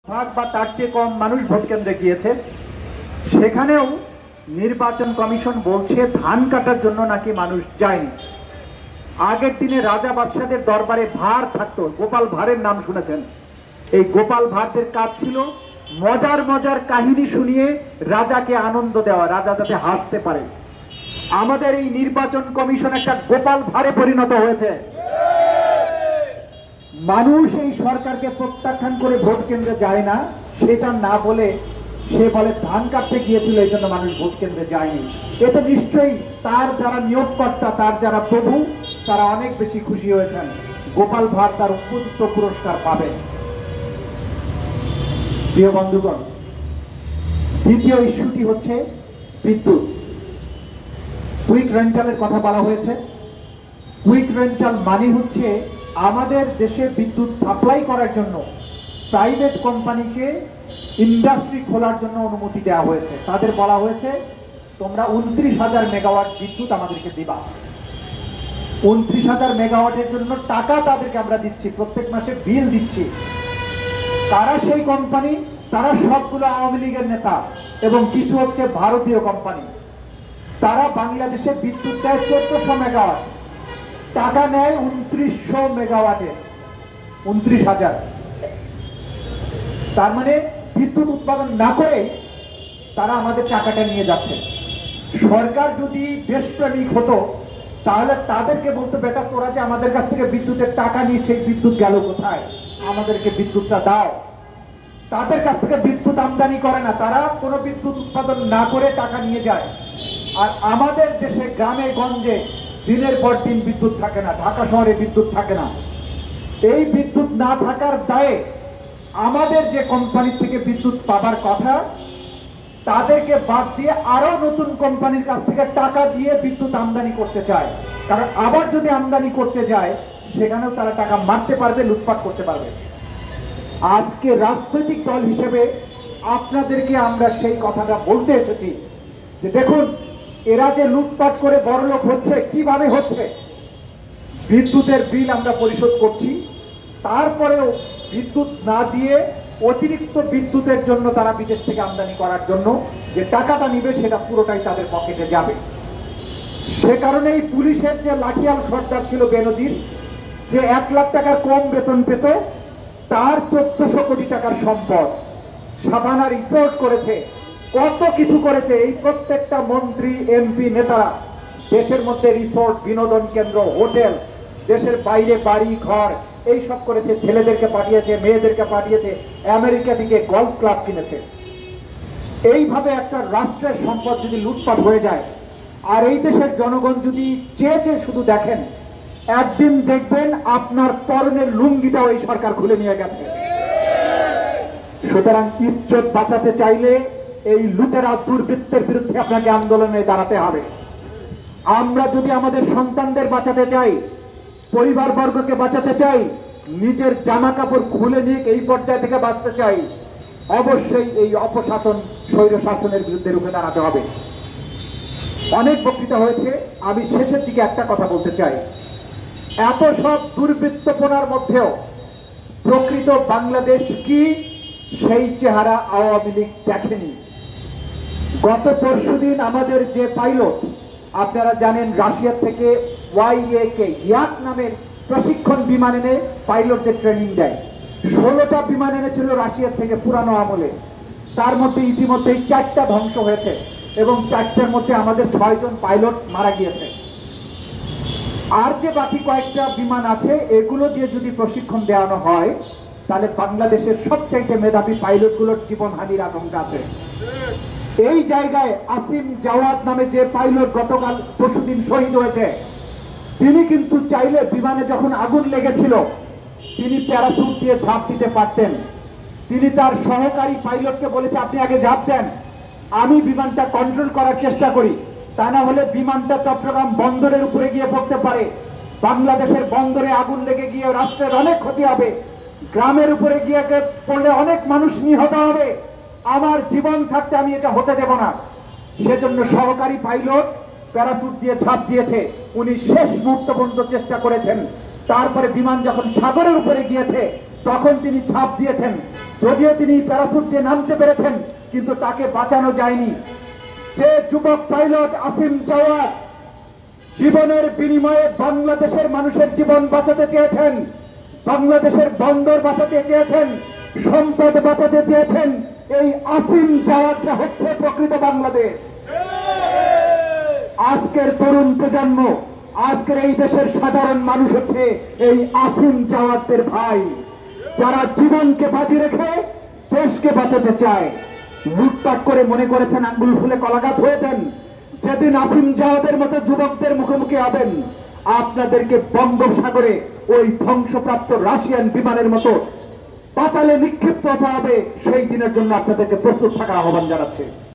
ভাগ বা তার চেয়ে কম মানুষ ভোট কেন্দ্রে গিয়েছে। সেখানেও নির্বাচন কমিশন বলছে ধান কাটার জন্য নাকি মানুষ যায়নি। আগের দিনে রাজা বাদশাদের দরবারে ভার থাকতো, গোপাল ভাঁড়ের নাম শুনেছেন। এই গোপাল ভাঁড়দের কাজ ছিল মজার মজার কাহিনী শুনিয়ে রাজাকে আনন্দ দেওয়া, রাজা যাতে হাসতে পারে। আমাদের এই নির্বাচন কমিশন একটা গোপাল ভাঁড়ে পরিণত হয়েছে। মানুষ এই সরকারকে প্রত্যাখ্যান করে ভোট কেন্দ্রে যায় না, সেটা না বলে সে বলে ধান কাটতে গিয়েছিল এই জন্য মানুষ ভোট কেন্দ্রে যায়নি। এতে নিশ্চয়ই তার যারা নিয়োগকর্তা, তার যারা প্রভু, তারা অনেক বেশি খুশি হয়েছেন। গোপাল ভাঁড় তার উপযুক্ত পুরস্কার পাবেন। প্রিয় বন্ধুগণ, দ্বিতীয় ইস্যুটি হচ্ছে বিদ্যুৎ। কুইক রেন্টালের কথা বলা হয়েছে। কুইক রেন্টাল মানে হচ্ছে আমাদের দেশে বিদ্যুৎ সাপ্লাই করার জন্য প্রাইভেট কোম্পানিকে ইন্ডাস্ট্রি খোলার জন্য অনুমতি দেওয়া হয়েছে। তাদের বলা হয়েছে তোমরা 29,000 মেগাওয়াট বিদ্যুৎ আমাদেরকে দিবা। 29,000 মেগাওয়াটের জন্য টাকা তাদেরকে আমরা দিচ্ছি, প্রত্যেক মাসে বিল দিচ্ছি। তারা সেই কোম্পানি, তারা সবগুলো আওয়ামী লীগের নেতা এবং কিছু হচ্ছে ভারতীয় কোম্পানি। তারা বাংলাদেশে বিদ্যুৎ দেয় 1400 মেগাওয়াট, টাকা নেয় 2900 মেগাওয়াটে, 29,000। তার মানে বিদ্যুৎ উৎপাদন না করে তারা আমাদের টাকাটা নিয়ে যাচ্ছে। সরকার যদি দেশপ্রেমিক হতো তাহলে তাদেরকে বলতো, বেটা তোরা যে আমাদের কাছ থেকে বিদ্যুতের টাকা নিয়ে সেই বিদ্যুৎ গেল কোথায়, আমাদেরকে বিদ্যুৎটা দাও। তাদের কাছ থেকে বিদ্যুৎ আমদানি করে না, তারা কোনো বিদ্যুৎ উৎপাদন না করে টাকা নিয়ে যায়। আর আমাদের দেশে গ্রামে গঞ্জে দিনের পর দিন বিদ্যুৎ থাকে না, ঢাকা শহরে বিদ্যুৎ থাকে না। এই বিদ্যুৎ না থাকার দায়ে আমাদের যে কোম্পানি থেকে বিদ্যুৎ পাবার কথা তাদেরকে বাদ দিয়ে আরো নতুন কোম্পানির কাছ থেকে টাকা দিয়ে বিদ্যুৎ আমদানি করতে চায়। কারণ আবার যদি আমদানি করতে যায় সেখানেও তারা টাকা মারতে পারবে, লুটপাট করতে পারবে। আজকে রাজনৈতিক দল হিসেবে আপনাদেরকে আমরা সেই কথাটা বলতে এসেছি যে দেখুন, এরা যে লুটপাট করে বড়লোক হচ্ছে, কিভাবে হচ্ছে। বিদ্যুতের বিল আমরা পরিশোধ করছি, তারপরেও বিদ্যুৎ না দিয়ে অতিরিক্ত বিদ্যুতের জন্য তারা বিদেশ থেকে আমদানি করার জন্য যে টাকাটা নিবে সেটা পুরোটাই তাদের পকেটে যাবে। সে কারণেই পুলিশের যে লাঠিয়াল সর্দার ছিল বেনজির, যে 1 লাখ টাকার কম বেতন পেত, তার 1400 কোটি টাকার সম্পদ, সাবানা রিসোর্ট করেছে, কত কিছু করেছে। এই প্রত্যেকটা মন্ত্রী, এমপি, নেতারা দেশের মধ্যে রিসোর্ট, বিনোদন কেন্দ্র, হোটেল, দেশের বাইরে বাড়ি ঘর এইসব করেছে। ছেলেদেরকে পাঠিয়েছে, মেয়েদেরকে পাঠিয়েছে, আমেরিকা থেকে গলফ ক্লাব কিনেছে। এইভাবে একটা রাষ্ট্রের সম্পদ যদি লুটপাট হয়ে যায় আর এই দেশের জনগণ যদি চেয়ে চেয়ে শুধু দেখেন, একদিন দেখবেন আপনার পরনের লুঙ্গিটাও এই সরকার খুলে নিয়ে গেছে। সুতরাং ইজ্জত বাঁচাতে চাইলে এই লুটেরা দুর্বৃত্তের বিরুদ্ধে আপনাকে আন্দোলনে দাঁড়াতে হবে। আমরা যদি আমাদের সন্তানদের বাঁচাতে চাই, পরিবার বর্গকে বাঁচাতে চাই, নিজের জামা কাপড় খুলে নিয়ে এই পর্যায় থেকে বাঁচতে চাই, অবশ্যই এই অপশাসন, স্বৈর শাসনের বিরুদ্ধে রুখে দাঁড়াতে হবে। অনেক বক্তৃতা হয়েছে, আমি শেষের দিকে একটা কথা বলতে চাই। এত সব দুর্বৃত্তপনার মধ্যেও প্রকৃত বাংলাদেশ কি, সেই চেহারা আওয়ামী লীগ দেখেনি। গত পরশুদিন আমাদের যে পাইলট, আপনারা জানেন রাশিয়া থেকে ইয়াক নামের প্রশিক্ষণ বিমান এনে পাইলটদের ট্রেনিং দেয়। 16টা বিমান এনেছিল রাশিয়া থেকে পুরানো আমলে। তার মধ্যে ইতিমধ্যেই 4টা ধ্বংস হয়েছে এবং 4টার মধ্যে আমাদের 6 জন পাইলট মারা গিয়েছে। আর যে বাকি কয়েকটা বিমান আছে, এগুলো দিয়ে যদি প্রশিক্ষণ দেওয়ানো হয় তাহলে বাংলাদেশের সবচাইতে মেধাবী পাইলটগুলোর জীবনহানির আশঙ্কা আছে। এই জায়গায় আসিম জাওয়াদ নামে যে পাইলট গতকাল পরশুদিন শহীদ হয়েছে, তিনি কিন্তু চাইলে বিমানে যখন আগুন লেগেছিল তিনি প্যারাসুট দিয়ে ঝাঁপ দিতে পারতেন। তিনি তার সহকারী পাইলটকে বলেছে আপনি আগে ঝাঁপ দেন, আমি বিমানটা কন্ট্রোল করার চেষ্টা করি, তা না হলে বিমানটা চট্টগ্রাম বন্দরের উপরে গিয়ে পড়তে পারে। বাংলাদেশের বন্দরে আগুন লেগে গিয়ে রাষ্ট্রের অনেক ক্ষতি হবে, গ্রামের উপরে গিয়ে পড়লে অনেক মানুষ নিহত হবে। আমার জীবন থাকতে আমি এটা হতে দেব না। সেজন্য সহকারী পাইলট প্যারাসুট দিয়ে ঝাঁপ দিয়েছে। উনি শেষ মুহূর্ত পর্যন্ত চেষ্টা করেছেন। তারপরে বিমান যখন সাগরের উপরে গিয়েছে তখন তিনি ঝাঁপ দিয়েছেন। যদিও তিনি প্যারাসুট দিয়ে নামতে পেরেছেন, কিন্তু তাকে বাঁচানো যায়নি। যে যুবক পাইলট আসিম জাওয়াদ জীবনের বিনিময়ে বাংলাদেশের মানুষের জীবন বাঁচাতে চেয়েছেন, বাংলাদেশের বন্দর বাঁচাতে চেয়েছেন, সম্পদ বাঁচাতে চেয়েছেন, এই আসিম জাওয়াদরা হচ্ছে প্রকৃত বাংলাদেশ। আজকের তরুণ প্রজন্ম, আজকের এই দেশের সাধারণ মানুষ হচ্ছে এই আসিম জাওয়াদদের ভাই, যারা জীবনকে বাজি রেখে দেশকে বাঁচাতে চায়। লুটপাট করে মনে করেছেন আঙ্গুল ফুলে কলাগাছ হয়েছেন। যেদিন আসিম জাওয়াদের মতো যুবকদের মুখোমুখি হবেন, আপনাদেরকে বঙ্গোপসাগরে ওই ধ্বংসপ্রাপ্ত রাশিয়ান বিমানের মতো পাতালে নিক্ষিপ্ত হতে হবে। সেই দিনের জন্য আপনাদেরকে প্রস্তুত থাকার আহ্বান জানাচ্ছে।